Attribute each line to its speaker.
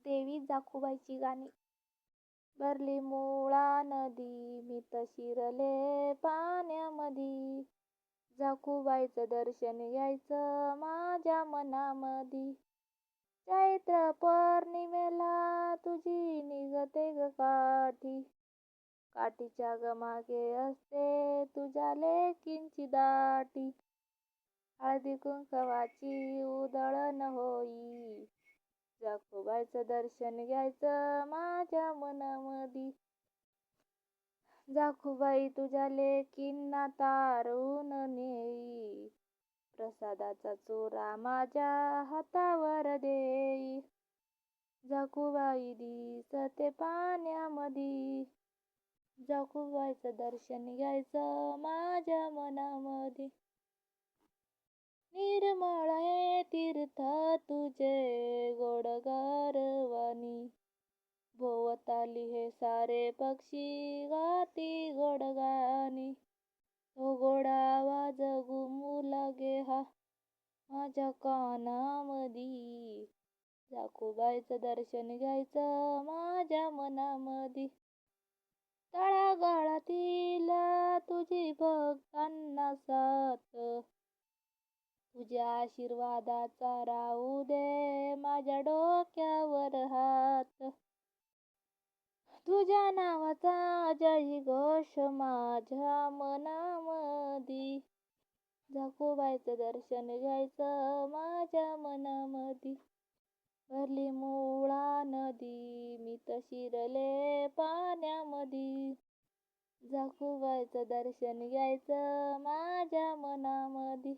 Speaker 1: देवी जाकुबाईची गाणी. भरली मुळा नदी मी शिरले पाण्यामधी. जाकुबाईचं दर्शन घ्यायचं माझ्या मनामधी. चैत्र पौर्णिमेला तुझी निघते ग काठी. काठीच्या ग मागे असते तुझ्या लेकींची दाटी. हळदी कुंकवाची उधळण होई. जाकुबाईचं दर्शन घ्यायचं माझ्या मनामधी. जाकुबाई तुझ्या लेकींना तारून नेई. प्रसादाचा चुरा माझ्या हातावर देई. जाकुबाई दिसते पाण्यामधी. जाकुबाईचं दर्शन घ्यायचं माझ्या मनामधी. निर्मळ हे तीर्थ तुझे गोड गारवानी. भोवताली हे सारे पक्षी गाती गोड गाणी. तो गोड आवाज घुमू लागे हा माझ्या कानामधी. जाकुबाईचं दर्शन घ्यायचं माझ्या मनामधी. तळागाळातील तुझी भक्तांना साथ. तुझ्या आशीर्वादाचा राहू दे माझ्या डोक्यावर हात. तुझ्या नावाचा जय घोष माझ्या मनामधी. जाकुबाईचं दर्शन घ्यायचं माझ्या मनामधी. भरली मुळा नदी मी शिरले पाण्यामधी. जाकुबाईचं दर्शन घ्यायचं माझ्या मनामधी.